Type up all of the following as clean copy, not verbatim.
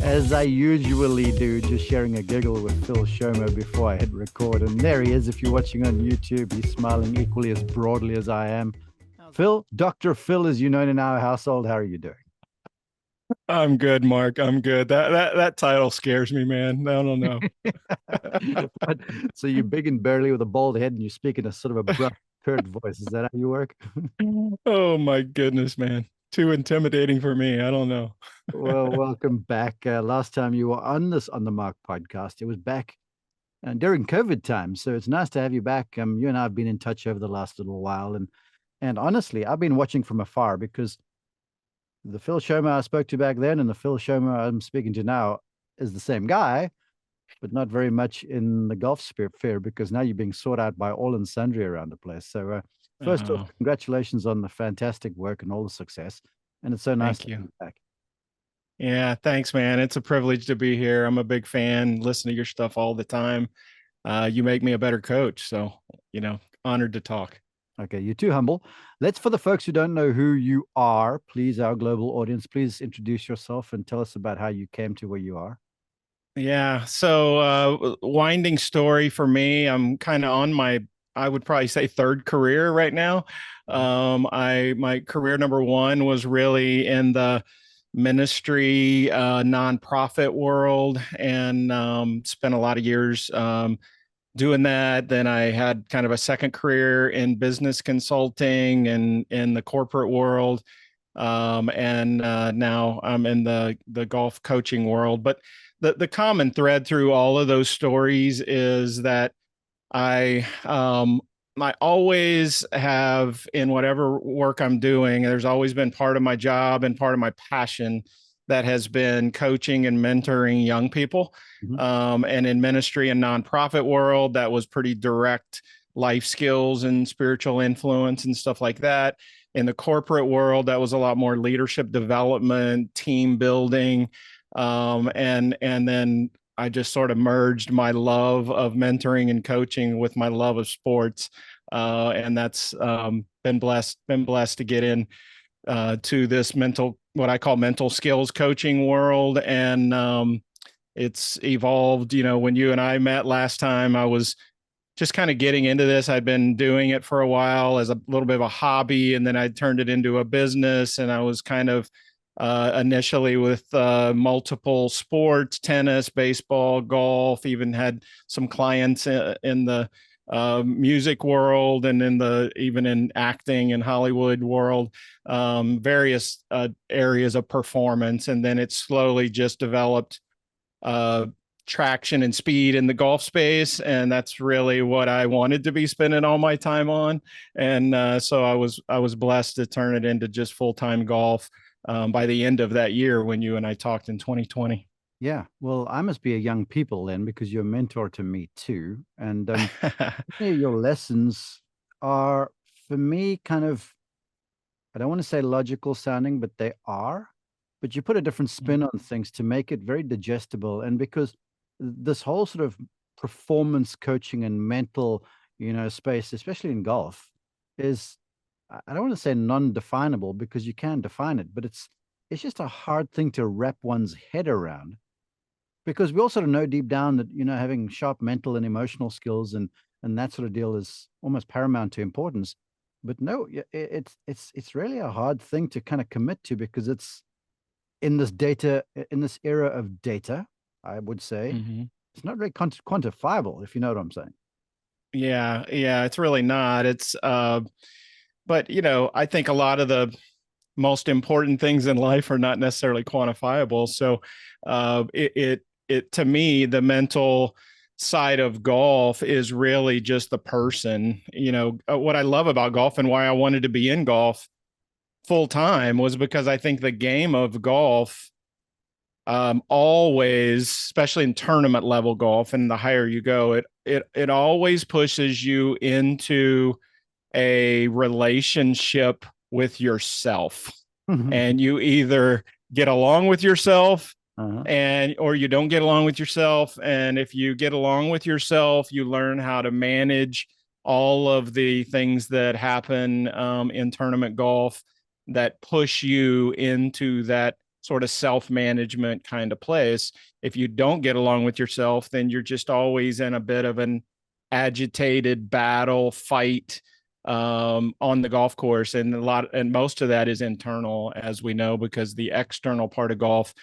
as I usually do, just sharing a giggle with Phil Shomo before I hit record. And there he is. If you're watching on YouTube, he's smiling equally as broadly as I am. Phil, Dr. Phil, as you know in our household, how are you doing? I'm good, Mark. I'm good. That title scares me, man. I don't know. But, so you're big and burly with a bald head and you speak in a sort of abrupt, curt voice. Is that how you work? Oh my goodness, man. Too intimidating for me. I don't know. Well, welcome back. Last time you were on this On the Mark podcast, it was back during COVID time. So it's nice to have you back. You and I have been in touch over the last little while, and honestly, I've been watching from afar because the Phil Shomo I spoke to back then and the Phil Shomo I'm speaking to now is the same guy, but not very much in the golf sphere because now you're being sought out by all and sundry around the place. So first off, Oh, congratulations on the fantastic work and all the success. And it's so nice thank to have you. you back. Yeah, thanks, man. It's a privilege to be here. I'm a big fan, listen to your stuff all the time. You make me a better coach. So, honored to talk. Okay, you're too humble. Let's, for the folks who don't know who you are, please, our global audience, please introduce yourself and tell us about how you came to where you are. Yeah. So, winding story for me. I'm kind of on my, I would probably say third career right now. My career number one was really in the ministry, nonprofit world, and spent a lot of years doing that. Then I had kind of a second career in business consulting and in the corporate world. And now I'm in the golf coaching world. But the common thread through all of those stories is that I I always have in whatever work I'm doing, there's always been part of my job and part of my passion that has been coaching and mentoring young people. Mhm. And in ministry and nonprofit world, that was pretty direct life skills and spiritual influence and stuff like that. In the corporate world, that was a lot more leadership development, team building, and then I just sort of merged my love of mentoring and coaching with my love of sports, and that's been blessed to get in to this what I call mental skills coaching world, and it's evolved. When you and I met last time, I was just kind of getting into this. I'd been doing it for a while as a little bit of a hobby, and then I turned it into a business. And I was kind of initially with multiple sports, tennis, baseball, golf, even had some clients in the music world and even in acting and Hollywood world, various areas of performance. And then it slowly just developed uh, traction and speed in the golf space, and that's really what I wanted to be spending all my time on. And so I was blessed to turn it into just full time golf by the end of that year when you and I talked in 2020. Yeah, well, I must be a young people then because you're a mentor to me too. And your lessons are, for me, kind of, I don't want to say logical sounding, but they are. But you put a different spin on things to make it very digestible. And because this whole sort of performance coaching and mental, space, especially in golf, is I don't want to say non-definable because you can define it, but it's just a hard thing to wrap one's head around because we all sort of know deep down that having sharp mental and emotional skills and that sort of deal is almost paramount to importance. But no, it's really a hard thing to kind of commit to because it's in this era of data, I would say Mhm. it's not very quantifiable, if you know what I'm saying. Yeah, it's really not. But I think a lot of the most important things in life are not necessarily quantifiable. So, it to me, the mental side of golf is really just the person. What I love about golf and why I wanted to be in golf full time was because I think the game of golf always, especially in tournament level golf, and the higher you go, it always pushes you into a relationship with yourself, and you either get along with yourself Uh-huh. and or you don't get along with yourself. And if you get along with yourself, you learn how to manage all of the things that happen in tournament golf that push you into that sort of self-management kind of place. If you don't get along with yourself, then you're just always in a bit of an agitated battle fight on the golf course, and most of that is internal, as we know, because the external part of golf,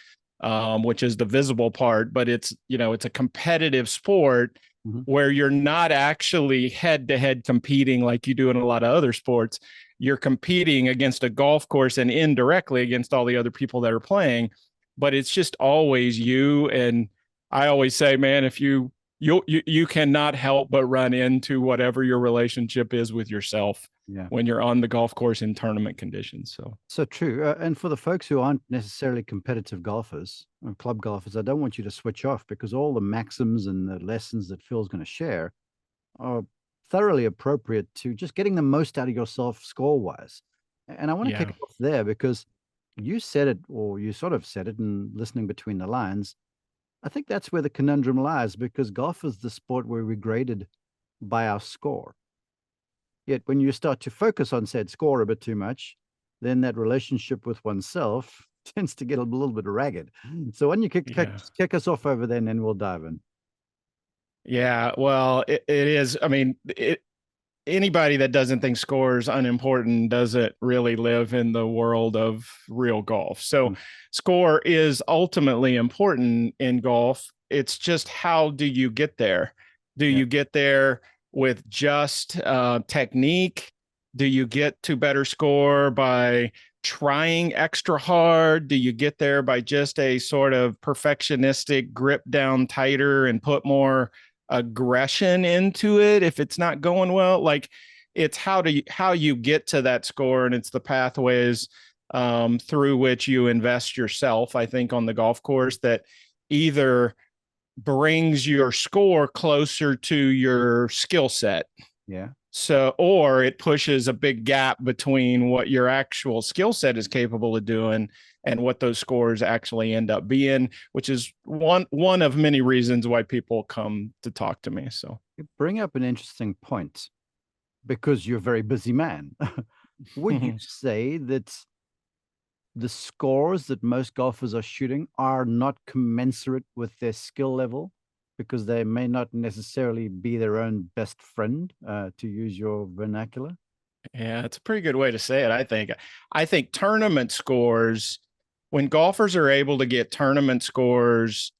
which is the visible part, but it's a competitive sport where you're not actually head to head competing like you do in a lot of other sports. You're competing against a golf course and indirectly against all the other people that are playing, but it's just always you. And I always say, man, if you cannot help but run into whatever your relationship is with yourself when you're on the golf course in tournament conditions. So true. And for the folks who aren't necessarily competitive golfers or club golfers, I don't want you to switch off, because all the maxims and the lessons that Phil's going to share are thoroughly appropriate to just getting the most out of yourself score wise. And I want to kick it off there, because you said it, or you sort of said it, and listening between the lines, I think that's where the conundrum lies, because golf is the sport where we're graded by our score. Yet when you start to focus on said score a bit too much, then that relationship with oneself tends to get a little bit ragged. So why don't you kick us off over there, and then we'll dive in. Yeah, well, it is. I mean, anybody that doesn't think score is unimportant doesn't really live in the world of real golf. So score is ultimately important in golf. It's just, how do you get there? Do you get there with just technique? Do you get to better score by trying extra hard? Do you get there by just a sort of perfectionistic grip down tighter and put more aggression into it if it's not going well? Like, it's how you get to that score, and it's the pathways through which you invest yourself, I think, on the golf course, that either brings your score closer to your skill set. So, or it pushes a big gap between what your actual skill set is capable of doing and what those scores actually end up being, which is one of many reasons why people come to talk to me. So you bring up an interesting point, because you're a very busy man. Would you say that the scores that most golfers are shooting are not commensurate with their skill level, because they may not necessarily be their own best friend, to use your vernacular? Yeah, it's a pretty good way to say it, I think. I think tournament scores, when golfers are able to get tournament scores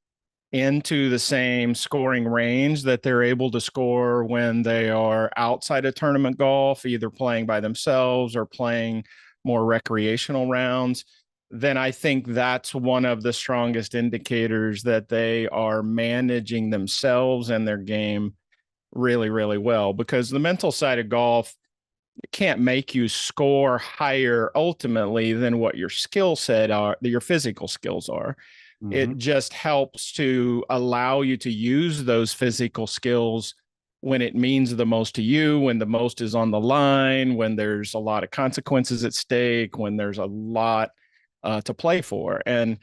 into the same scoring range that they're able to score when they are outside of tournament golf, either playing by themselves or playing more recreational rounds, then I think that's one of the strongest indicators that they are managing themselves and their game really, really well. Because the mental side of golf can't make you score higher ultimately than what your skill set are, your physical skills are. It just helps to allow you to use those physical skills when it means the most to you, when the most is on the line, when there's a lot of consequences at stake, when there's a lot to play for. And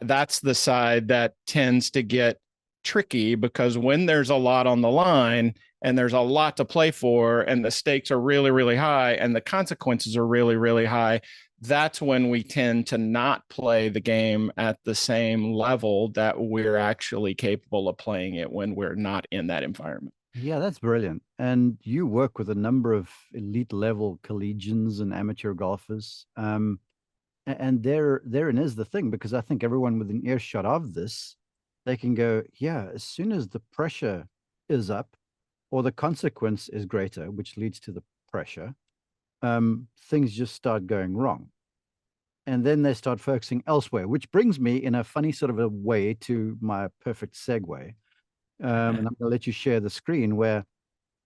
that's the side that tends to get tricky, because when there's a lot on the line and there's a lot to play for and the stakes are really, really high and the consequences are really, really high, that's when we tend to not play the game at the same level that we're actually capable of playing it when we're not in that environment. Yeah, that's brilliant. And you work with a number of elite level collegians and amateur golfers. And therein is the thing, because I think everyone within earshot of this, they can go, yeah, as soon as the pressure is up or the consequence is greater, which leads to the pressure, things just start going wrong. And then they start focusing elsewhere, which brings me in a funny sort of a way to my perfect segue. And I'm going to let you share the screen, where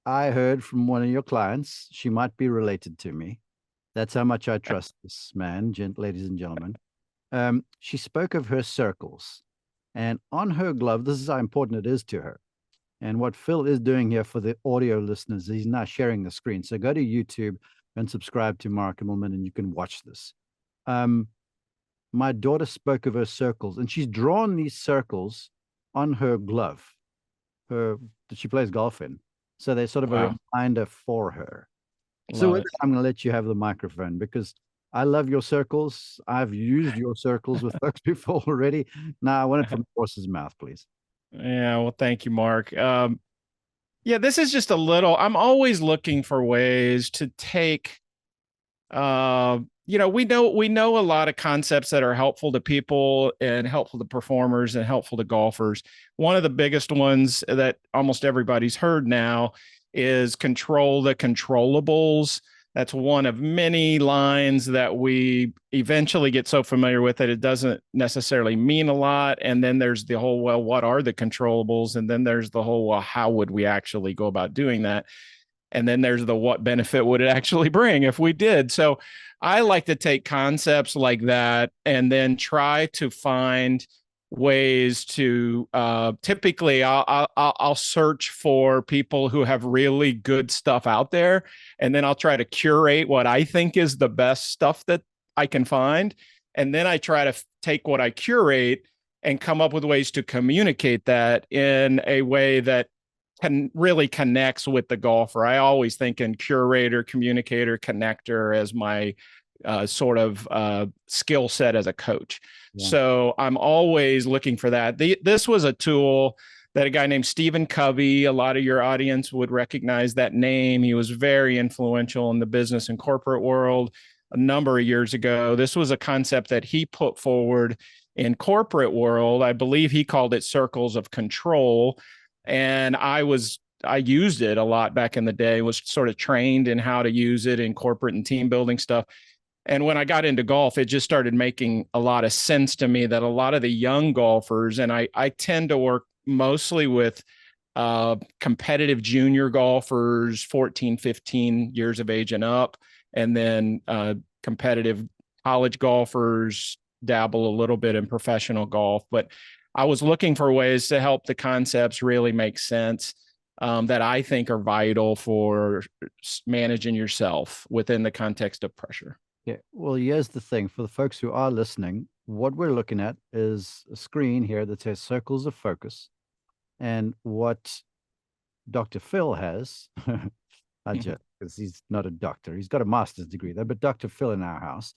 I heard from one of your clients. She might be related to me. That's how much I trust this man, ladies and gentlemen. She spoke of her circles, and on her glove, this is how important it is to her. And what Phil is doing here for the audio listeners, he's now sharing the screen. So go to YouTube and subscribe to Mark Immelman, and you can watch this. My daughter spoke of her circles, and she's drawn these circles on her glove, that she plays golf in. So they're sort of a reminder for her. So with that, I'm going to let you have the microphone, because I love your circles. I've used your circles with folks before already. Now I want it from the horse's mouth, please. Yeah, well, thank you, Mark. Yeah, this is just a little. I'm always looking for ways to take. We know a lot of concepts that are helpful to people and helpful to performers and helpful to golfers. One of the biggest ones that almost everybody's heard now is control the controllables. That's one of many lines that we eventually get so familiar with that it doesn't necessarily mean a lot. And then there's the whole, well, what are the controllables? And then there's the whole, well, how would we actually go about doing that? And then there's the what benefit would it actually bring if we did. So I like to take concepts like that and then try to find ways to typically I'll search for people who have really good stuff out there, and then I'll try to curate what I think is the best stuff that I can find, and then I try to take what I curate and come up with ways to communicate that in a way that can really connects with the golfer. I always think in curator, communicator, connector as my sort of skill set as a coach. Yeah. So I'm always looking for that. This was a tool that a guy named Stephen Covey, a lot of your audience would recognize that name. He was very influential in the business and corporate world a number of years ago. This was a concept that he put forward in corporate world. I believe he called it circles of control. And I used it a lot back in the day, was sort of trained in how to use it in corporate and team building stuff. And when I got into golf, it just started making a lot of sense to me that a lot of the young golfers, and I tend to work mostly with competitive junior golfers, 14, 15 years of age and up, and then competitive college golfers, dabble a little bit in professional golf. But I was looking for ways to help the concepts really make sense that I think are vital for managing yourself within the context of pressure. Yeah. Well, here's the thing for the folks who are listening, what we're looking at is a screen here that says circles of focus. And what Dr. Phil has, I joke because he's not a doctor. He's got a master's degree though, but Dr. Phil in our house,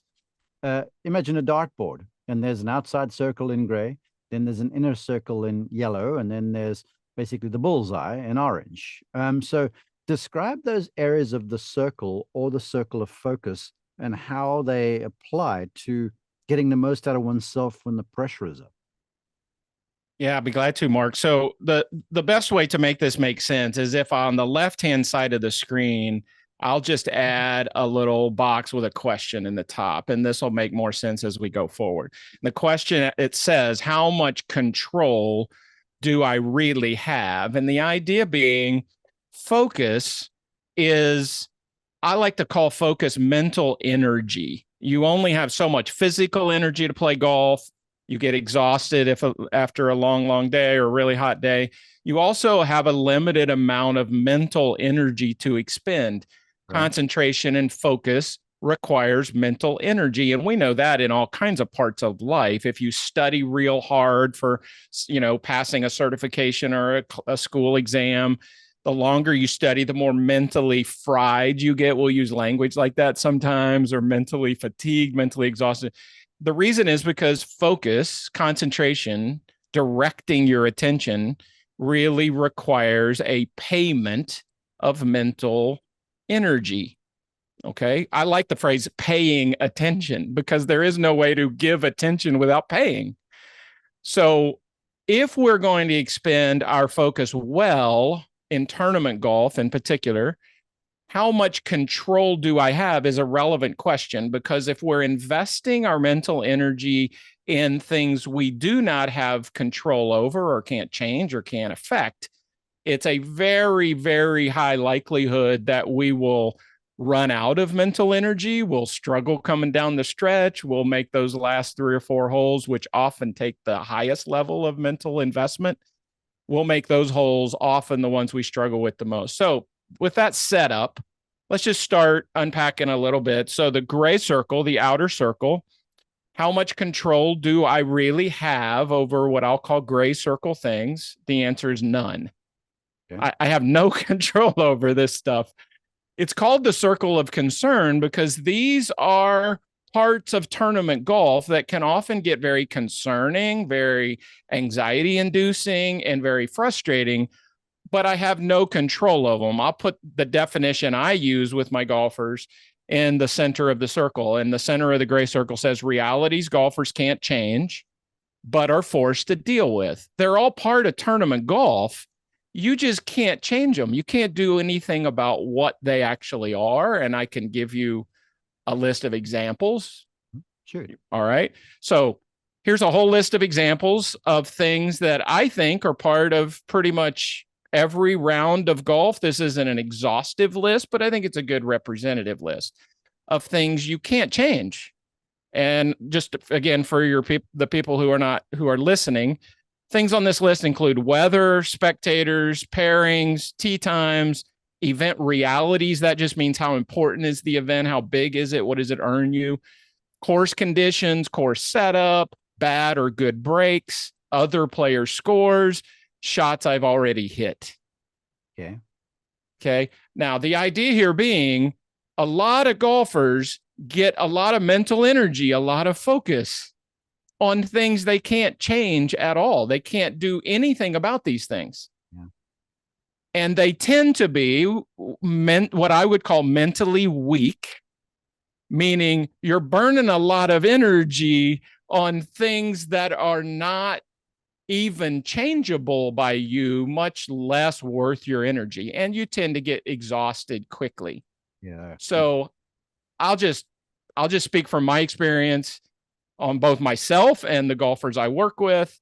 imagine a dartboard, and there's an outside circle in gray, then there's an inner circle in yellow, and then there's basically the bullseye in orange. So describe those areas of the circle or the circle of focus and how they apply to getting the most out of oneself when the pressure is up. Yeah, I'd be glad to, Mark. So the best way to make this make sense is if on the left-hand side of the screen, I'll just add a little box with a question in the top, and this will make more sense as we go forward. The question, it says, how much control do I really have? And the idea being focus is, I like to call focus mental energy. You only have so much physical energy to play golf. You get exhausted after a long day or a really hot day. You also have a limited amount of mental energy to expend. Right. Concentration and focus requires mental energy. And we know that in all kinds of parts of life. If you study real hard for, passing a certification or a school exam, the longer you study, the more mentally fried you get. We'll use language like that sometimes, or mentally fatigued, mentally exhausted. The reason is because focus, concentration, directing your attention really requires a payment of mental energy. Okay. I like the phrase paying attention because there is no way to give attention without paying. So if we're going to expend our focus well in tournament golf in particular, how much control do I have is a relevant question, because if we're investing our mental energy in things we do not have control over or can't change or can't affect, it's a very, very high likelihood that we will run out of mental energy. We'll struggle coming down the stretch. We'll make those last 3 or 4 holes, which often take the highest level of mental investment. We'll make those holes often the ones we struggle with the most. So with that setup, let's just start unpacking a little bit. So the gray circle, the outer circle, how much control do I really have over what I'll call gray circle things? The answer is none. Okay. I have no control over this stuff. It's called the circle of concern because these are parts of tournament golf that can often get very concerning, very anxiety inducing, and very frustrating, but I have no control of them. I'll put the definition I use with my golfers in the center of the circle. And the center of the gray circle says realities golfers can't change, but are forced to deal with. They're all part of tournament golf. You just can't change them. You can't do anything about what they actually are. And I can give you a list of examples. Sure. All right. So here's a whole list of examples of things that I think are part of pretty much every round of golf. This isn't an exhaustive list, but I think it's a good representative list of things you can't change. And just again, for the people who are listening, things on this list include weather, spectators, pairings, tee times, event realities. That just means how important is the event? How big is it? What does it earn you? Course conditions, course setup, bad or good breaks, other player scores, shots I've already hit. Okay. Now, the idea here being a lot of golfers get a lot of mental energy, a lot of focus on things they can't change at all. They can't do anything about these things. Yeah. And they tend to be what I would call mentally weak, meaning you're burning a lot of energy on things that are not even changeable by you, much less worth your energy. And you tend to get exhausted quickly. Yeah. So I'll just speak from my experience on both myself and the golfers I work with.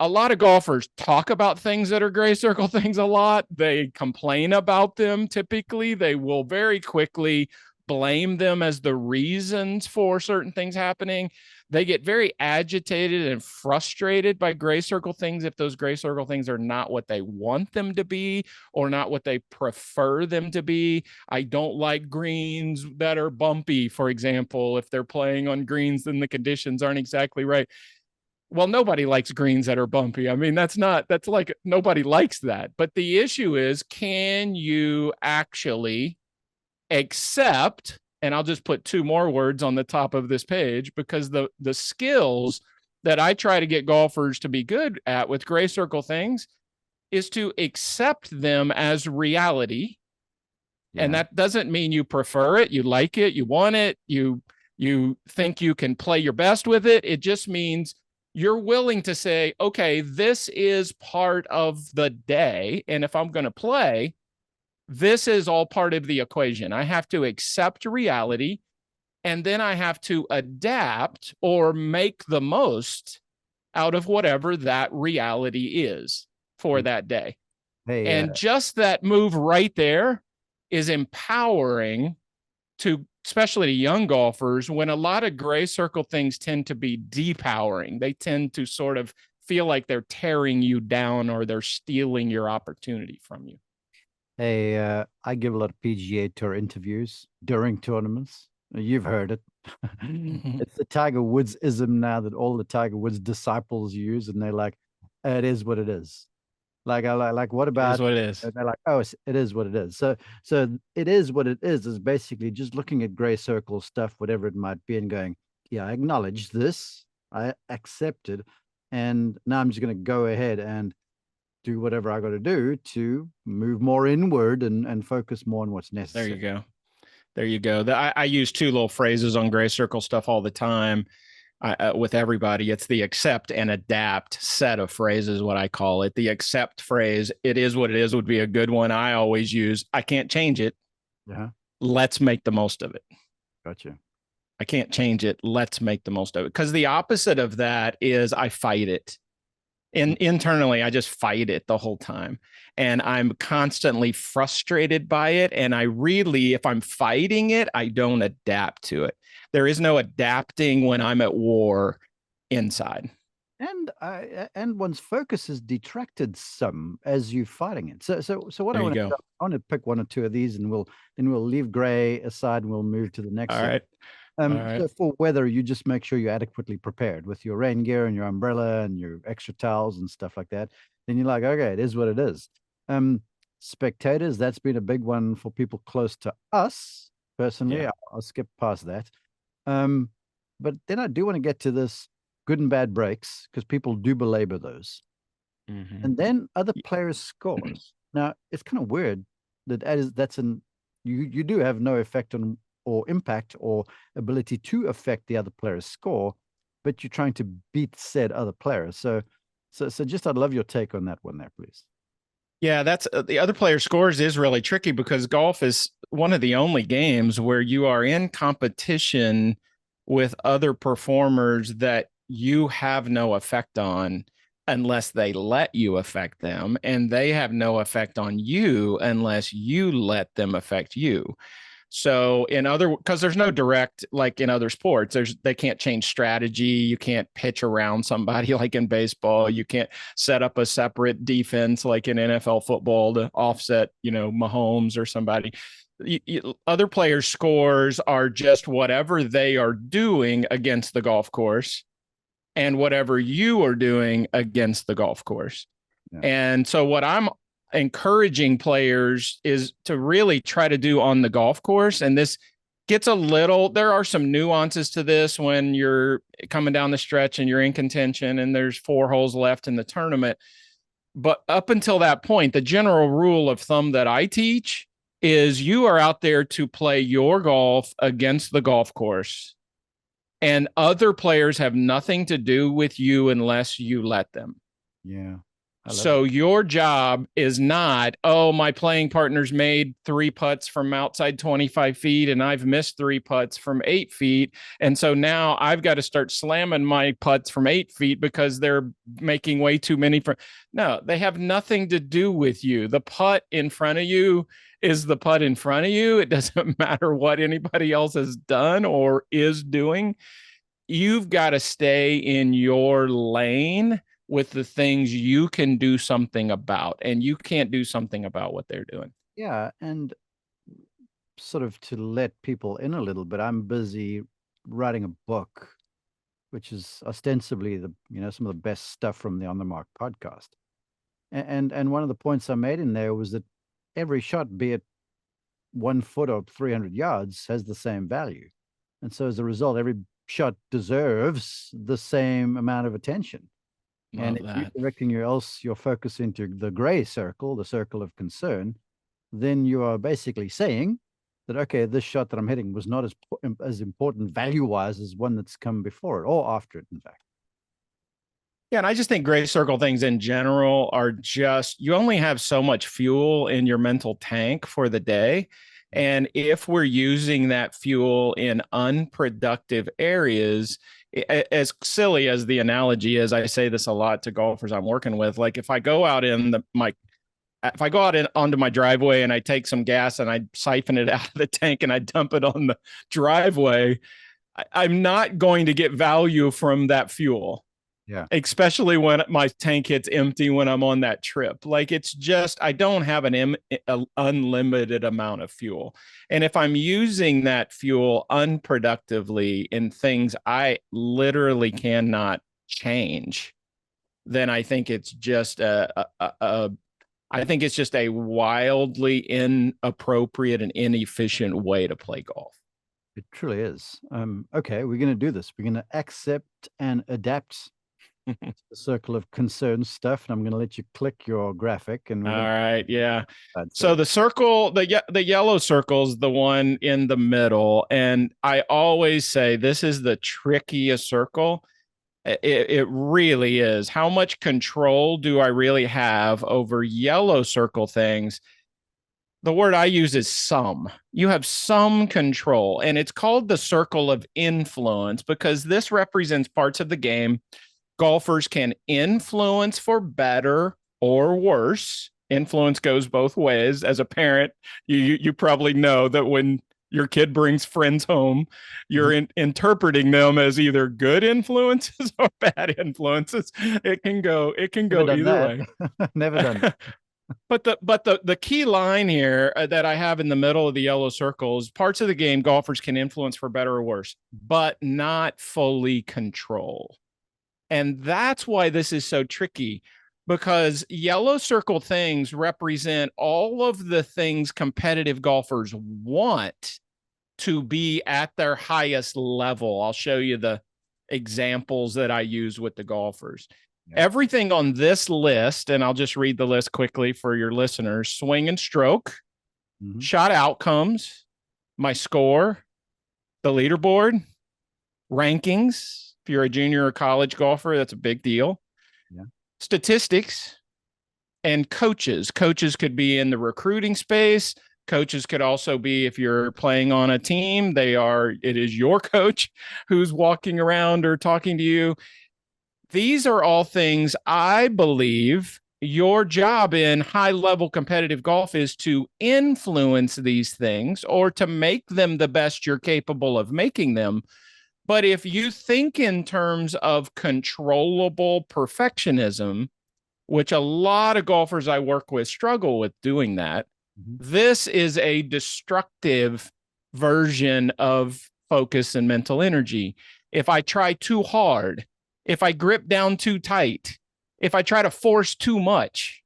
A lot of golfers talk about things that are gray circle things a lot. They complain about them. Typically, they will very quickly blame them as the reasons for certain things happening. They get very agitated and frustrated by gray circle things if those gray circle things are not what they want them to be or not what they prefer them to be. I don't like greens that are bumpy, for example, if they're playing on greens, then the conditions aren't exactly right. Well, nobody likes greens that are bumpy. I mean, that's like nobody likes that. But the issue is, can you actually accept, and I'll just put two more words on the top of this page, because the skills that I try to get golfers to be good at with gray circle things is to accept them as reality. Yeah. And that doesn't mean you prefer it, you like it, you want it, you think you can play your best with it. It just means you're willing to say, okay, this is part of the day. And if I'm going to play, this is all part of the equation. I have to accept reality, and then I have to adapt or make the most out of whatever that reality is for that day. And just that move right there is empowering to, especially to young golfers, when a lot of gray circle things tend to be depowering. They tend to sort of feel like they're tearing you down or they're stealing your opportunity from you. Hey, I give a lot of PGA Tour interviews during tournaments. You've heard it. It's the Tiger Woods ism now that all the Tiger Woods disciples use, and they're like, "It is what it is." Like, I like, what about? It is what it is. And they're like, "Oh, it is what it is." So it is what it is basically just looking at gray circle stuff, whatever it might be, and going, "Yeah, I acknowledge this. I accept it, and now I'm just going to go ahead and do whatever I got to do to move more inward and focus more on what's necessary." There you go. There you go. I use two little phrases on gray circle stuff all the time with everybody. It's the accept and adapt set of phrases, what I call it. The accept phrase, it is what it is, would be a good one. I always use, I can't change it. Yeah. Let's make the most of it. Gotcha. I can't change it. Let's make the most of it. Because the opposite of that is I fight it. Internally, I just fight it the whole time. And I'm constantly frustrated by it. And I really, if I'm fighting it, I don't adapt to it. There is no adapting when I'm at war inside. And one's focus is detracted some as you're fighting it. So what I want to pick one or two of these, and we'll leave gray aside and we'll move to the next. All right. So for weather, you just make sure you're adequately prepared with your rain gear and your umbrella and your extra towels and stuff like that. Then you're like, okay, it is what it is. Spectators, that's been a big one for people close to us. Personally, I'll skip past that. Um, but then I do want to get to this good and bad breaks because people do belabor those. Mm-hmm. And then other players' scores. Now it's kind of weird that's an you do have no effect on or impact or ability to affect the other player's score, but you're trying to beat said other player. So just I'd love your take on that one there, please. Yeah, that's the other player scores is really tricky because golf is one of the only games where you are in competition with other performers that you have no effect on unless they let you affect them, and they have no effect on you unless you let them affect you. So in other, because there's no direct, like in other sports, they can't change strategy. You can't pitch around somebody like in baseball. You can't set up a separate defense like in NFL football to offset, Mahomes or somebody. Other players' scores are just whatever they are doing against the golf course and whatever you are doing against the golf course. Yeah. And so what I'm encouraging players is to really try to do on the golf course. And this gets there are some nuances to this when you're coming down the stretch and you're in contention and there's 4 holes left in the tournament. But up until that point, the general rule of thumb that I teach is you are out there to play your golf against the golf course. And other players have nothing to do with you unless you let them. Yeah. So your job is not, oh, my playing partner's made 3 putts from outside 25 feet and I've missed 3 putts from 8 feet. And so now I've got to start slamming my putts from 8 feet because they're making way too many. No, they have nothing to do with you. The putt in front of you is the putt in front of you. It doesn't matter what anybody else has done or is doing. You've got to stay in your lane with the things you can do something about, and you can't do something about what they're doing. Yeah, and sort of to let people in a little bit, I'm busy writing a book, which is ostensibly some of the best stuff from the On the Mark podcast. And one of the points I made in there was that every shot, be it 1 foot or 300 yards, has the same value. And so as a result, every shot deserves the same amount of attention. And if you're directing your focus into the gray circle, the circle of concern, then you are basically saying that, okay, this shot that I'm hitting was not as important value-wise as one that's come before it or after it, in fact. Yeah, and I just think gray circle things in general are just, you only have so much fuel in your mental tank for the day. And if we're using that fuel in unproductive areas, as silly as the analogy is, I say this a lot to golfers I'm working with. Like if I go out onto my driveway and I take some gas and I siphon it out of the tank and I dump it on the driveway, I'm not going to get value from that fuel. Yeah. Especially when my tank hits empty when I'm on that trip. Like it's just, I don't have an unlimited amount of fuel. And if I'm using that fuel unproductively in things I literally cannot change, then I think it's just I think it's just a wildly inappropriate and inefficient way to play golf. It truly is. Okay, we're going to do this. We're going to accept and adapt the circle of concern stuff, and I'm going to let you click your graphic. And all right, yeah. So the circle, the yellow circle is the one in the middle, and I always say this is the trickiest circle. It really is. How much control do I really have over yellow circle things? The word I use is some. You have some control, and it's called the circle of influence because this represents parts of the game golfers can influence for better or worse. Influence goes both ways. As a parent, you probably know that when your kid brings friends home, you're interpreting them as either good influences or bad influences. It can go either way. Never done that. But the key line here that I have in the middle of the yellow circle is parts of the game golfers can influence for better or worse, but not fully control. And that's why this is so tricky, because yellow circle things represent all of the things competitive golfers want to be at their highest level. I'll show you the examples that I use with the golfers. Yeah. Everything on this list, and I'll just read the list quickly for your listeners: swing and stroke, shot outcomes, my score, the leaderboard, rankings. If you're a junior or college golfer, that's a big deal. Yeah. Statistics, and coaches. Coaches could be in the recruiting space. Coaches could also be, if you're playing on a team, it is your coach who's walking around or talking to you. These are all things I believe your job in high-level competitive golf is to influence these things or to make them the best you're capable of making them. But if you think in terms of controllable perfectionism, which a lot of golfers I work with struggle with doing that, this is a destructive version of focus and mental energy. If I try too hard, if I grip down too tight, if I try to force too much,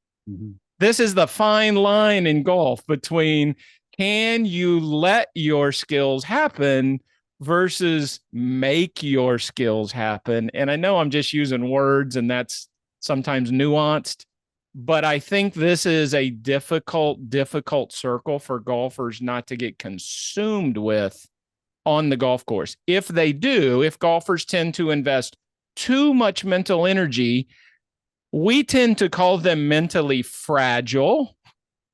this is the fine line in golf between can you let your skills happen versus make your skills happen. And I know I'm just using words and that's sometimes nuanced, but I think this is a difficult circle for golfers not to get consumed with on the golf course. If golfers tend to invest too much mental energy, we tend to call them mentally fragile.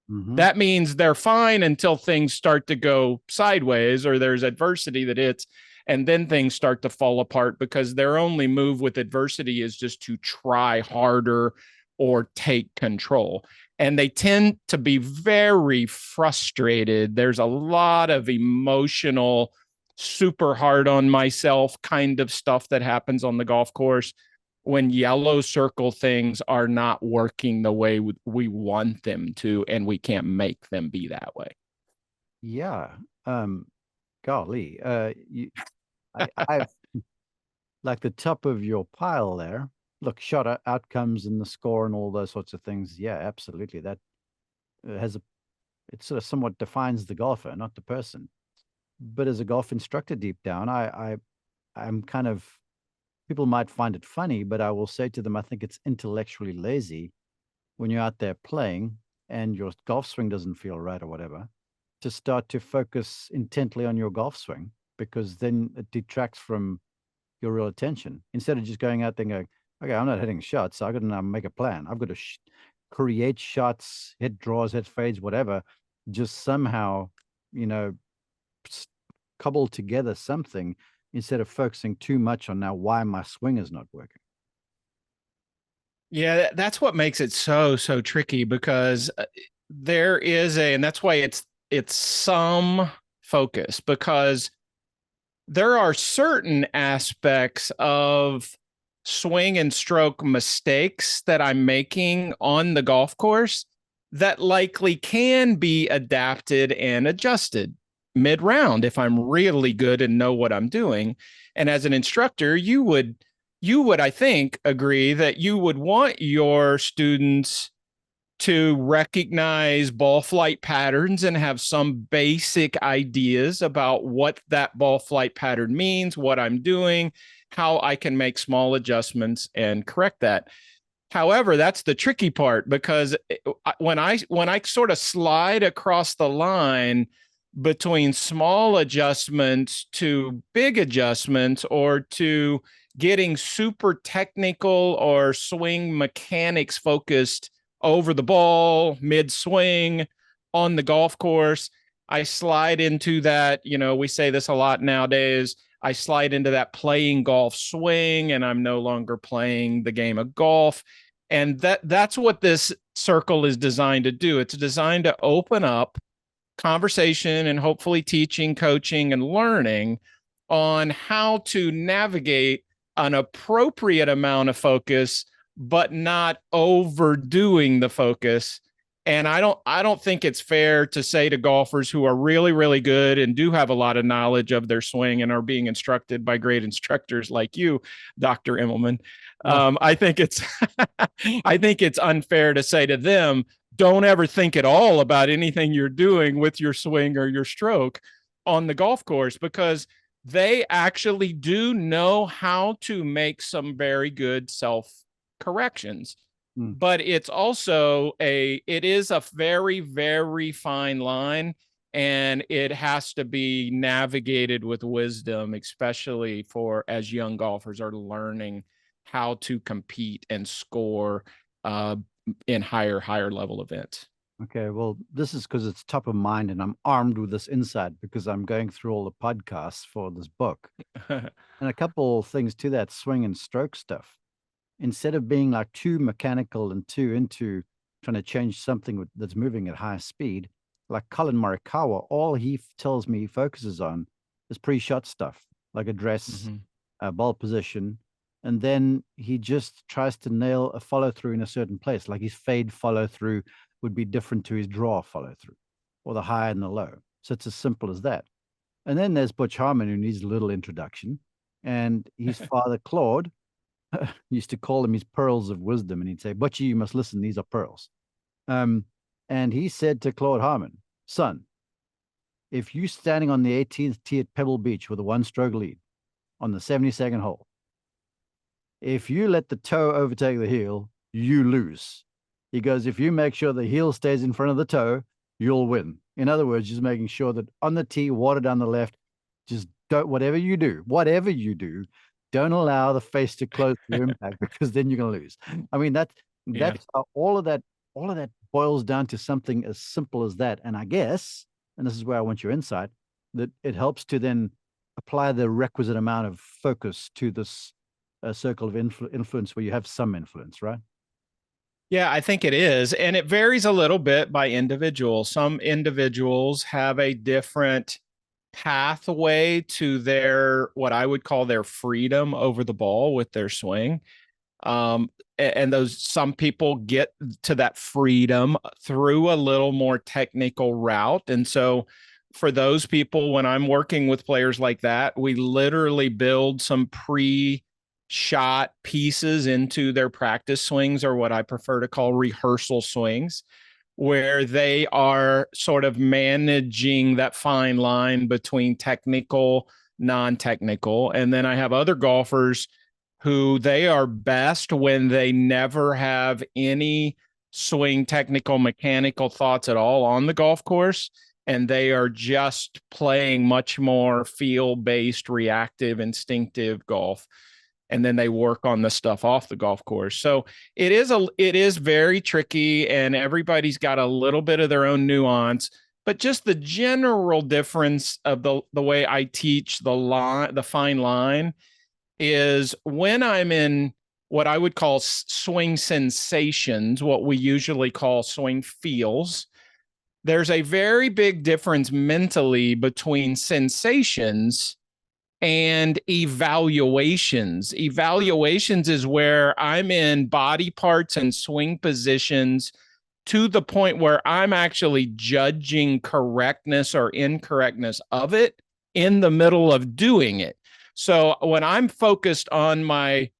That means they're fine until things start to go sideways or there's adversity that hits, and then things start to fall apart because their only move with adversity is just to try harder or take control. And they tend to be very frustrated. There's a lot of emotional, super hard on myself kind of stuff that happens on the golf course when yellow circle things are not working the way we want them to, and we can't make them be that way. Yeah. Golly. I've like the top of your pile there. Look, shot outcomes and the score and all those sorts of things. Yeah, absolutely. That it sort of somewhat defines the golfer, not the person. But as a golf instructor deep down, I'm kind of, people might find it funny, but I will say to them, I think it's intellectually lazy when you're out there playing and your golf swing doesn't feel right or whatever, to start to focus intently on your golf swing, because then it detracts from your real attention. Instead of just going out there and going, okay, I'm not hitting shots, so I've got to now make a plan. I've got to create shots, hit draws, hit fades, whatever, just somehow, cobble together something instead of focusing too much on now why my swing is not working. Yeah, that's what makes it so tricky, because there is and that's why it's some focus, because there are certain aspects of swing and stroke mistakes that I'm making on the golf course that likely can be adapted and adjusted mid-round if I'm really good and know what I'm doing. And as an instructor, you would, I think, agree that you would want your students to recognize ball flight patterns and have some basic ideas about what that ball flight pattern means, what I'm doing, how I can make small adjustments and correct that. However, that's the tricky part, because when I sort of slide across the line between small adjustments to big adjustments, or to getting super technical or swing mechanics focused over the ball, mid swing on the golf course, I slide into that, we say this a lot nowadays, I slide into that playing golf swing, and I'm no longer playing the game of golf. And that's what this circle is designed to do. It's designed to open up conversation and hopefully teaching, coaching, and learning on how to navigate an appropriate amount of focus, but not overdoing the focus. And I don't think it's fair to say to golfers who are really, really good and do have a lot of knowledge of their swing and are being instructed by great instructors like you, Dr. Immelman. I think it's unfair to say to them, don't ever think at all about anything you're doing with your swing or your stroke, on the golf course, because they actually do know how to make some very good self corrections. Mm. But it's also it is a very, very fine line, and it has to be navigated with wisdom, especially for as young golfers are learning how to compete and score in higher level events. Okay, well, this is because it's top of mind and I'm armed with this insight because I'm going through all the podcasts for this book. And a couple of things to that swing and stroke stuff. Instead of being like too mechanical and too into trying to change something that's moving at high speed, like Colin Morikawa, all he tells me he focuses on is pre-shot stuff, like address, Mm-hmm. ball position, and then he just tries to nail a follow through in a certain place. Like his fade follow through would be different to his draw follow through, or the high and the low. So it's as simple as that. And then there's Butch Harmon, who needs a little introduction, and his father Claude used to call them his pearls of wisdom, and he'd say, "Butchie, you must listen; these are pearls." Um, and he said to Claude Harmon, "Son, if you standing on the 18th tee at Pebble Beach with a one-stroke lead on the 72nd hole, if you let the toe overtake the heel, you lose." He goes, "If you make sure the heel stays in front of the toe, you'll win." In other words, just making sure that on the tee, water down the left, just don't, whatever you do, don't allow the face to close to impact because then you're going to lose. I mean, Yeah. that's how all of that boils down to something as simple as that. And I guess, and this is where I want your insight, that it helps to then apply the requisite amount of focus to this circle of influence where you have some influence, right? Yeah, I think it is. And it varies a little bit by individual. Some individuals have a different pathway to their, what I would call their freedom over the ball with their swing. And those, some people get to that freedom through a little more technical route. And so for those people, when I'm working with players like that, we literally build some shot pieces into their practice swings, or what I prefer to call rehearsal swings, where they are sort of managing that fine line between technical, non-technical. And then I have other golfers who they are best when they never have any swing technical mechanical thoughts at all on the golf course, and they are just playing much more feel based, reactive, instinctive golf, and then they work on the stuff off the golf course. So it is very tricky, and everybody's got a little bit of their own nuance, but just the general difference of the way I teach the fine line is when I'm in what I would call swing sensations, what we usually call swing feels. There's a very big difference mentally between sensations and evaluations. Evaluations is where I'm in body parts and swing positions to the point where I'm actually judging correctness or incorrectness of it in the middle of doing it. So when I'm focused on my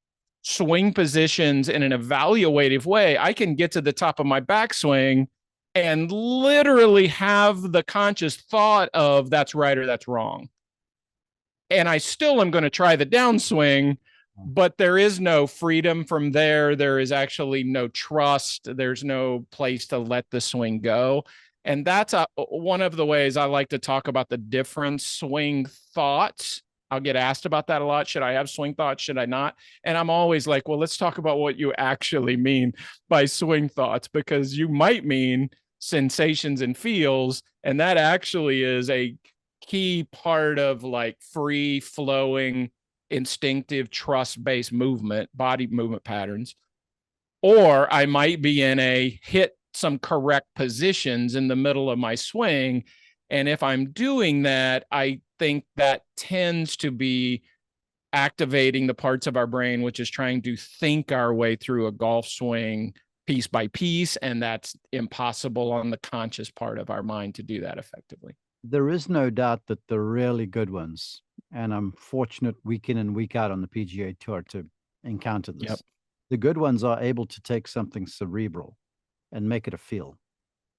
swing positions in an evaluative way, I can get to the top of my backswing and literally have the conscious thought of that's right or that's wrong. And I still am going to try the downswing, but there is no freedom from there. There is actually no trust. There's no place to let the swing go. And that's one of the ways I like to talk about the different swing thoughts. I'll get asked about that a lot. Should I have swing thoughts? Should I not? And I'm always like, well, let's talk about what you actually mean by swing thoughts, because you might mean sensations and feels. And that actually is a key part of like free flowing, instinctive, trust based movement, body movement patterns. Or I might be in a hit some correct positions in the middle of my swing. And if I'm doing that, I think that tends to be activating the parts of our brain, which is trying to think our way through a golf swing piece by piece. And that's impossible on the conscious part of our mind to do that effectively. There is no doubt that the really good ones, and I'm fortunate week in and week out on the PGA Tour to encounter this. Yep. The good ones are able to take something cerebral and make it a feel.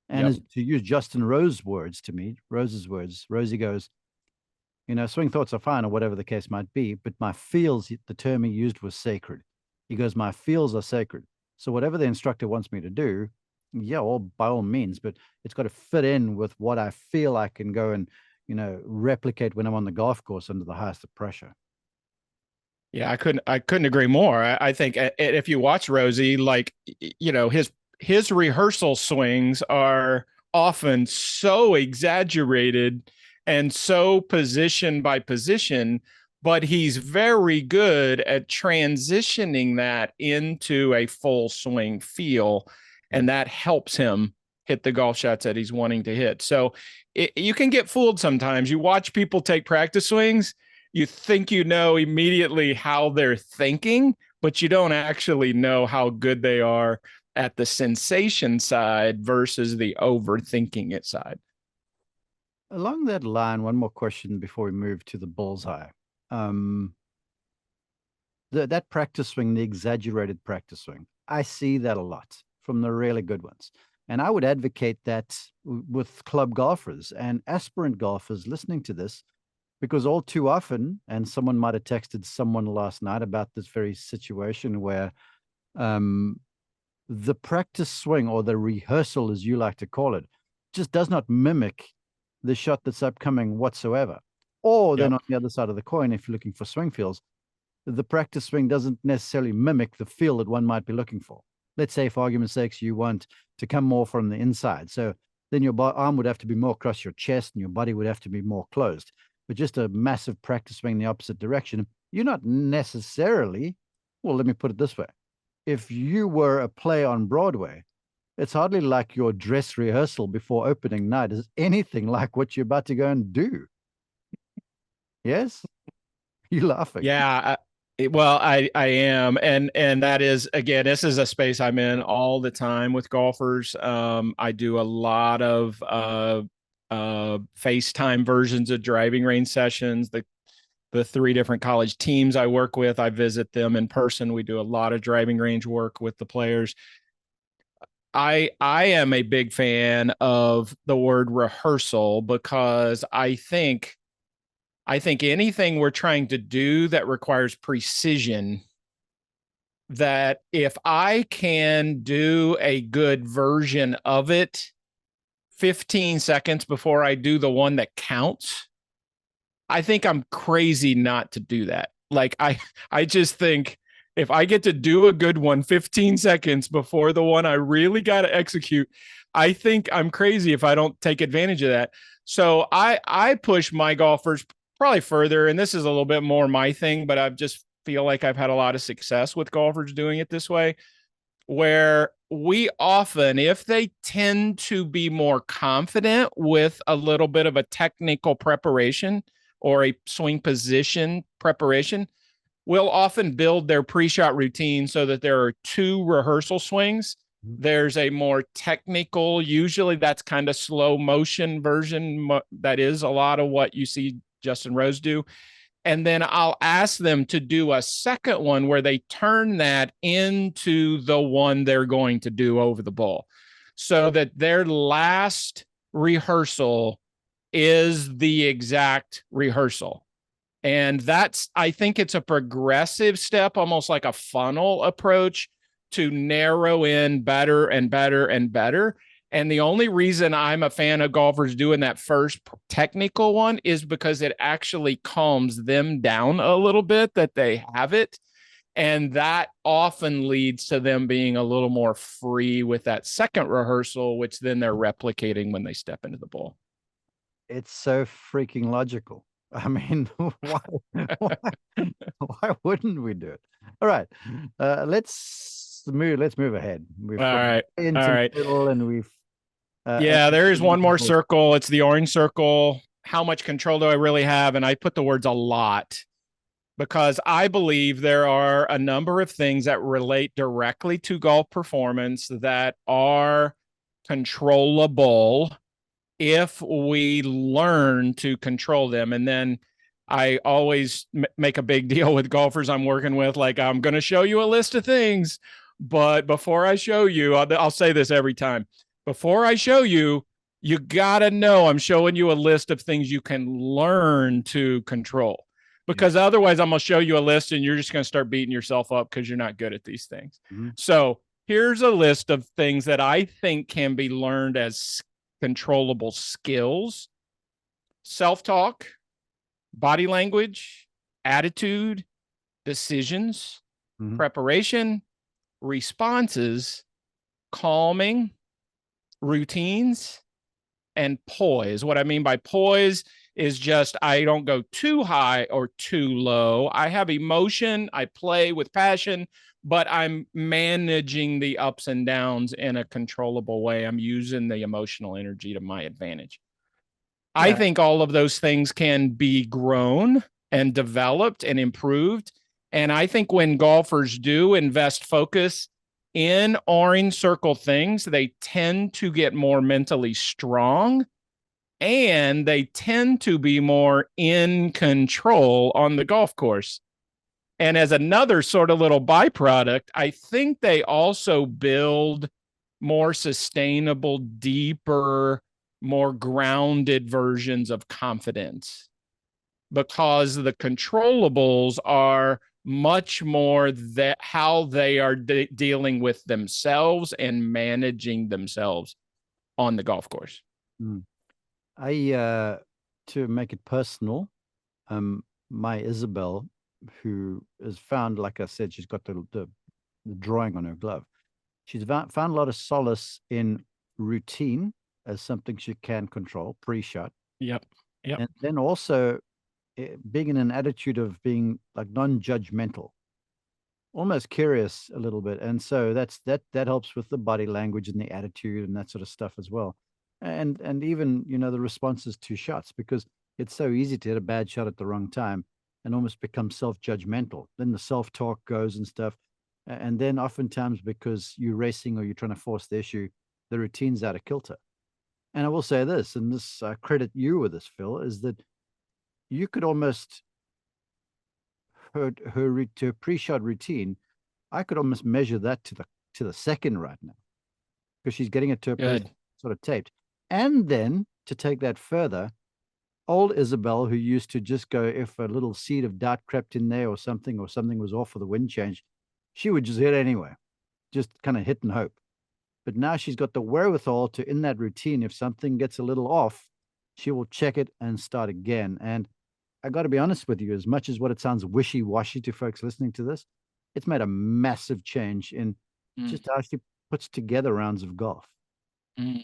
And Yep. as to use Justin Rose's words to me, Rosie goes, Swing thoughts are fine or whatever the case might be, but my feels, the term he used was sacred. He goes, my feels are sacred. So whatever the instructor wants me to do, yeah, well, by all means, but it's got to fit in with what I feel I can go and, replicate when I'm on the golf course under the highest of pressure. Yeah, I couldn't agree more. I think if you watch Rosie, like, his rehearsal swings are often so exaggerated and so position by position, but he's very good at transitioning that into a full swing feel, and that helps him hit the golf shots that he's wanting to hit. So you can get fooled sometimes. You watch people take practice swings, you think you know immediately how they're thinking, but you don't actually know how good they are at the sensation side versus the overthinking it side. Along that line, one more question before we move to the bullseye. That practice swing, the exaggerated practice swing, I see that a lot from the really good ones. And I would advocate that with club golfers and aspirant golfers listening to this, because all too often, and someone might have texted someone last night about this very situation where the practice swing, or the rehearsal, as you like to call it, just does not mimic the shot that's upcoming whatsoever. Or then Yep. on the other side of the coin, if you're looking for swing feels, the practice swing doesn't necessarily mimic the feel that one might be looking for. Let's say, for argument's sake, you want to come more from the inside. So then your arm would have to be more across your chest and your body would have to be more closed. But just a massive practice swing in the opposite direction, you're not necessarily, well, let me put it this way. If you were a play on Broadway, it's hardly like your dress rehearsal before opening night is anything like what you're about to go and do. Yes? You're laughing. Yeah. Well, I am, and that is, again, this is a space I'm in all the time with golfers. I do a lot of FaceTime versions of driving range sessions. The three different college teams I work with, I visit them in person. We do a lot of driving range work with the players. I am a big fan of the word rehearsal because I think anything we're trying to do that requires precision, that if I can do a good version of it 15 seconds before I do the one that counts, I think I'm crazy not to do that. Like I just think if I get to do a good one 15 seconds before the one I really got to execute, I think I'm crazy if I don't take advantage of that. So I push my golfers probably further, and this is a little bit more my thing, but I just feel like I've had a lot of success with golfers doing it this way, where we often, if they tend to be more confident with a little bit of a technical preparation or a swing position preparation, will often build their pre-shot routine so that there are two rehearsal swings. There's a more technical, usually that's kind of slow motion version. That is a lot of what you see Justin Rose do. And then I'll ask them to do a second one where they turn that into the one they're going to do over the ball, so that their last rehearsal is the exact rehearsal. And I think it's a progressive step, almost like a funnel approach to narrow in better and better and better. And the only reason I'm a fan of golfers doing that first technical one is because it actually calms them down a little bit that they have it. And that often leads to them being a little more free with that second rehearsal, which then they're replicating when they step into the ball. It's so freaking logical. I mean, why wouldn't we do it? All right. Let's move ahead. All We've got right. into All right. the middle and we've Yeah, there is one more circle. It's the orange circle. How much control do I really have? And I put the words a lot because I believe there are a number of things that relate directly to golf performance that are controllable if we learn to control them. And then I always make a big deal with golfers I'm working with, like, I'm going to show you a list of things, but before I show you, I'll say this every time. Before I show you, You got to know I'm showing you a list of things you can learn to control, Yeah. because otherwise I'm going to show you a list and you're just going to start beating yourself up because you're not good at these things. Mm-hmm. So here's a list of things that I think can be learned as controllable skills: self-talk, body language, attitude, decisions, Mm-hmm. preparation, responses, calming, routines, and poise. What I mean by poise is just I don't go too high or too low. I have emotion, I play with passion, but I'm managing the ups and downs in a controllable way. I'm using the emotional energy to my advantage. I Yeah. think all of those things can be grown and developed and improved. And I think when golfers do invest focus in orange circle things, they tend to get more mentally strong and they tend to be more in control on the golf course. And as another sort of little byproduct, I think they also build more sustainable, deeper, more grounded versions of confidence, because the controllables are much more that how they are dealing with themselves and managing themselves on the golf course. Mm. To make it personal, my Isabel, who has found, like I said, she's got the drawing on her glove. She's found a lot of solace in routine as something she can control, pre-shot, Yep. Yep. and then also being in an attitude of being like non-judgmental, almost curious a little bit, and so that helps with the body language and the attitude and that sort of stuff as well, and even the responses to shots, because it's so easy to hit a bad shot at the wrong time and almost become self-judgmental. Then the self-talk goes and stuff, and then oftentimes because you're racing or you're trying to force the issue, the routine's out of kilter. And I will say this, and this credit you with this, Phil, is that you could almost her pre-shot routine, I could almost measure that to the second right now, because she's getting it to a place Good. sort of taped. And then to take that further, old Isabel, who used to just go if a little seed of doubt crept in there or something was off for the wind change, she would just hit anyway, just kind of hit and hope. But now she's got the wherewithal to, in that routine, if something gets a little off, she will check it and start again. And I got to be honest with you, as much as what it sounds wishy-washy to folks listening to this, it's made a massive change in Mm, just how she puts together rounds of golf. mm.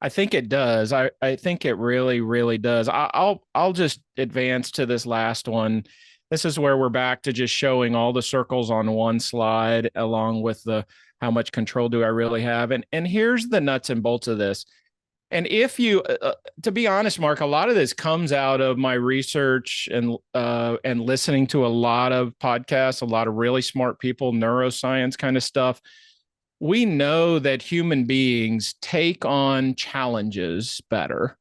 I think it does. I think it really, really does. I'll just advance to this last one. This is where we're back to just showing all the circles on one slide, along with the how much control do I really have. And here's the nuts and bolts of this. And if you, to be honest, Mark, a lot of this comes out of my research and listening to a lot of podcasts, a lot of really smart people, neuroscience kind of stuff. We know that human beings take on challenges better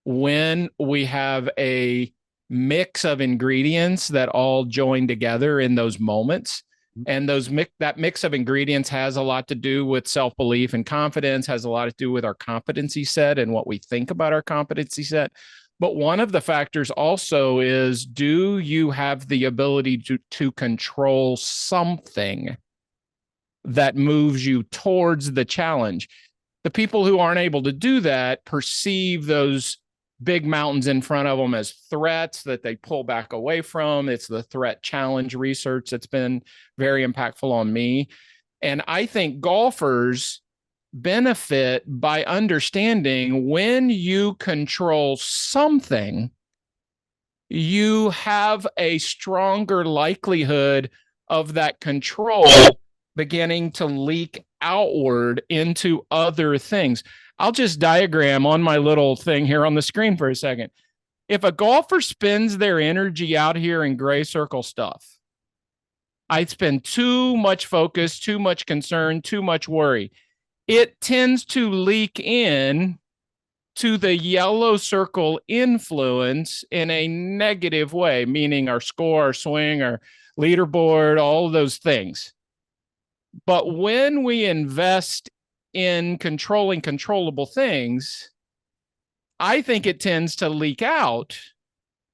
when we have a mix of ingredients that all join together in those moments. And that mix of ingredients has a lot to do with self-belief and confidence, has a lot to do with our competency set and what we think about our competency set. But one of the factors also is, do you have the ability to control something that moves you towards the challenge? The people who aren't able to do that perceive those big mountains in front of them as threats that they pull back away from. It's the threat challenge research that's been very impactful on me. And I think golfers benefit by understanding when you control something, you have a stronger likelihood of that control beginning to leak outward into other things. I'll just diagram on my little thing here on the screen for a second. If a golfer spends their energy out here in gray circle stuff, I spend too much focus, too much concern, too much worry, it tends to leak in to the yellow circle influence in a negative way, meaning our score, our swing, our leaderboard, all of those things. But when we invest in controlling controllable things, I think it tends to leak out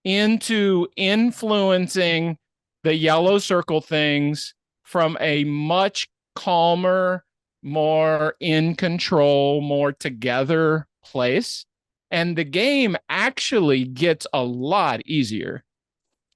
into influencing the yellow circle things from a much calmer, more in control, more together place. And the game actually gets a lot easier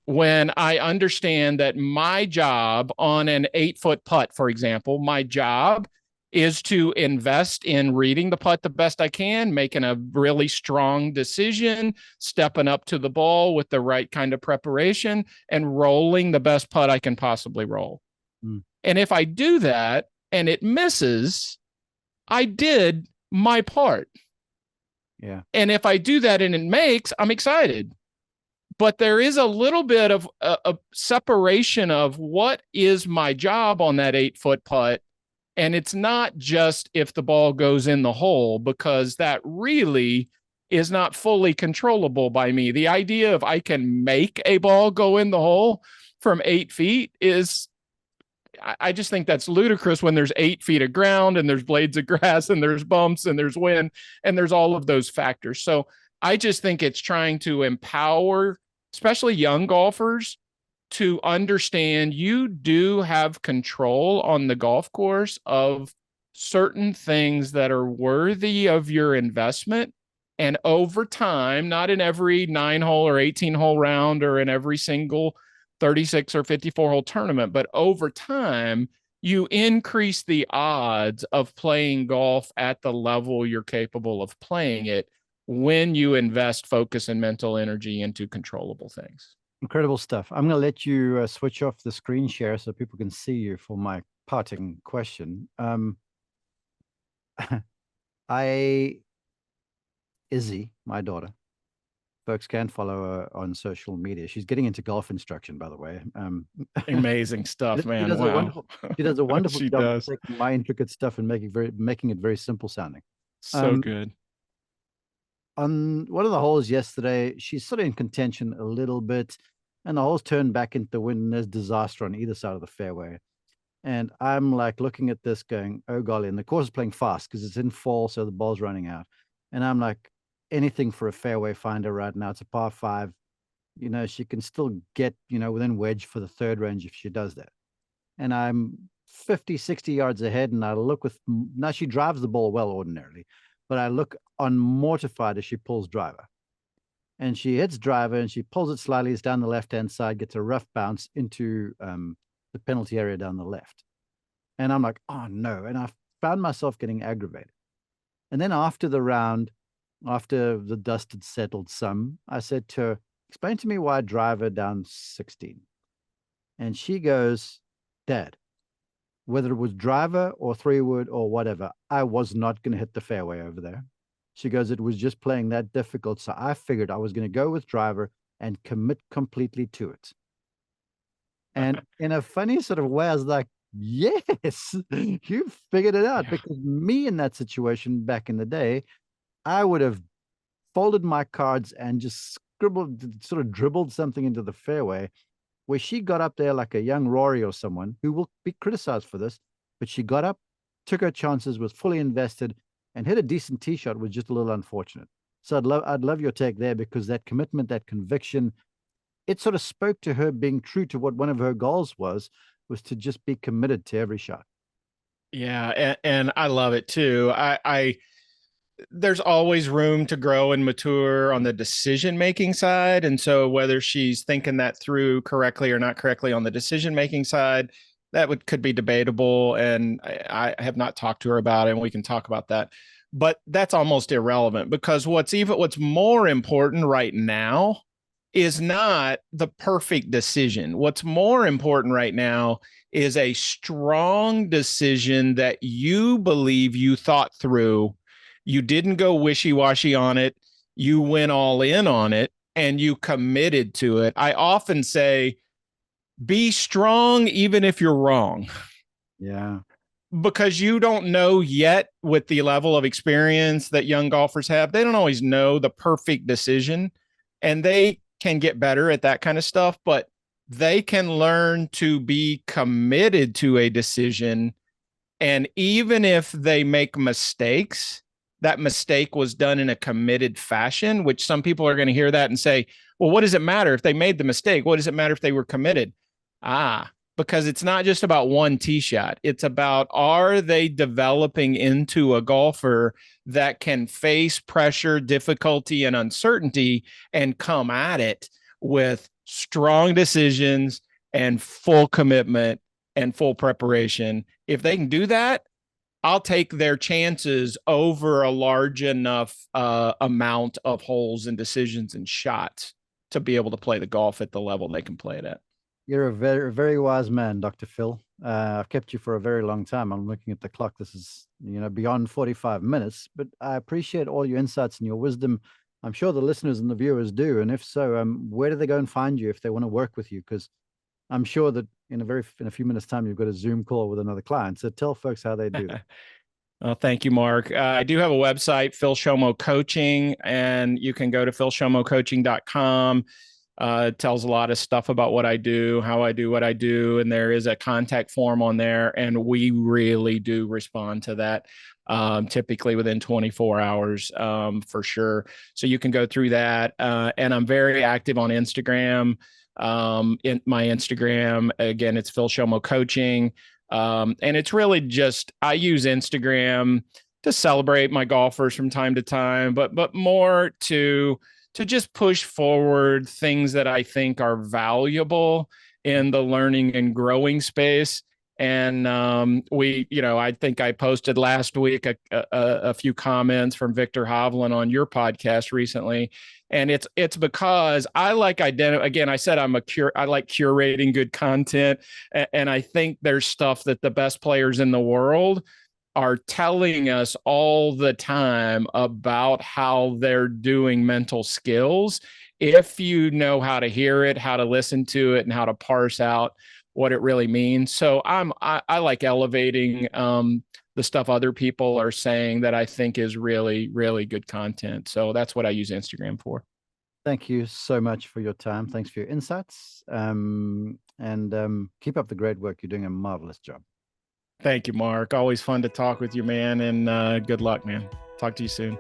when I understand that my job on an 8-foot putt, for example, my job is to invest in reading the putt the best I can, making a really strong decision, stepping up to the ball with the right kind of preparation, and rolling the best putt I can possibly roll. Mm. And if I do that and it misses, I did my part. Yeah. And if I do that and it makes, I'm excited. But there is a little bit of a separation of what is my job on that 8-foot putt. And it's not just if the ball goes in the hole, because that really is not fully controllable by me. The idea of I can make a ball go in the hole from 8 feet is, I just think that's ludicrous when there's 8 feet of ground and there's blades of grass and there's bumps and there's wind and there's all of those factors. So I just think it's trying to empower, especially young golfers, to understand you do have control on the golf course of certain things that are worthy of your investment. And over time, not in every 9-hole or 18-hole round or in every single 36 or 54-hole tournament, but over time, you increase the odds of playing golf at the level you're capable of playing it when you invest focus and mental energy into controllable things. Incredible stuff. I'm going to let you switch off the screen share so people can see you for my parting question. Izzy, my daughter, folks can follow her on social media. She's getting into golf instruction, by the way. Amazing stuff, man. Wow. She does a wonderful job does. of taking my intricate stuff and making it very simple sounding. So good. On one of the holes yesterday, she's sort of in contention a little bit, and the hole's turned back into the wind, and there's disaster on either side of the fairway. And I'm like looking at this going, oh golly, and the course is playing fast because it's in fall, so the ball's running out. And I'm like, anything for a fairway finder right now. It's a par 5. You know, she can still get, within wedge for the third range if she does that. And I'm 50, 60 yards ahead, and I look now she drives the ball well ordinarily, but I look unmortified as she pulls driver. And she hits driver, and she pulls it slightly, it's down the left-hand side, gets a rough bounce into the penalty area down the left. And I'm like, oh no. And I found myself getting aggravated. And then after the round, after the dust had settled some, I said to her, explain to me why driver down 16. And she goes, Dad, whether it was driver or 3-wood or whatever, I was not going to hit the fairway over there. She goes, it was just playing that difficult. So I figured I was going to go with driver and commit completely to it. And in a funny sort of way, I was like, yes, you figured it out. Yeah. Because me in that situation back in the day, I would have folded my cards and just sort of dribbled something into the fairway, where she got up there like a young Rory or someone who will be criticized for this, but she got up, took her chances, was fully invested, and hit a decent tee shot, was just a little unfortunate. So I'd love your take there, because that commitment, that conviction, it sort of spoke to her being true to what one of her goals was to just be committed to every shot. Yeah, and I love it too. There's always room to grow and mature on the decision-making side. And so whether she's thinking that through correctly or not correctly on the decision-making side, that could be debatable. And I have not talked to her about it, and we can talk about that. But that's almost irrelevant, because what's more important right now is not the perfect decision. What's more important right now is a strong decision that you believe you thought through. You didn't go wishy-washy on it. You went all in on it, and you committed to it. I often say, be strong even if you're wrong. Yeah. Because you don't know yet, with the level of experience that young golfers have, they don't always know the perfect decision, and they can get better at that kind of stuff, but they can learn to be committed to a decision. And even if they make mistakes, that mistake was done in a committed fashion, which some people are going to hear that and say, well, what does it matter if they made the mistake? What does it matter if they were committed? Because it's not just about one tee shot. It's about, are they developing into a golfer that can face pressure, difficulty, and uncertainty and come at it with strong decisions and full commitment and full preparation? If they can do that, I'll take their chances over a large enough amount of holes and decisions and shots to be able to play the golf at the level they can play it at. You're a very, very wise man, Dr. Phil. I've kept you for a very long time. I'm looking at the clock. This is, beyond 45 minutes, but I appreciate all your insights and your wisdom. I'm sure the listeners and the viewers do. And if so, where do they go and find you if they want to work with you? Because I'm sure that in a few minutes time, you've got a Zoom call with another client. So tell folks how they do. Well, thank you, Mark. I do have a website, Phil Shomo Coaching, and you can go to philshomocoaching.com. It tells a lot of stuff about what I do, how I do what I do, and there is a contact form on there, and we really do respond to that, typically within 24 hours, for sure. So you can go through that, and I'm very active on Instagram. In my Instagram, again, it's Phil Shomo Coaching. And it's really just, I use Instagram to celebrate my golfers from time to time, but more to just push forward things that I think are valuable in the learning and growing space. And I think I posted last week a few comments from Victor Hovland on your podcast recently, and it's because I like again, I said I like curating good content, and I think there's stuff that the best players in the world are telling us all the time about how they're doing mental skills. If you know how to hear it, how to listen to it, and how to parse out what it really means. So I like elevating the stuff other people are saying that I think is really, really good content. So that's what I use Instagram for. Thank you so much for your time. Thanks for your insights. And keep up the great work. You're doing a marvelous job. Thank you, Mark. Always fun to talk with you, man. And good luck, man. Talk to you soon.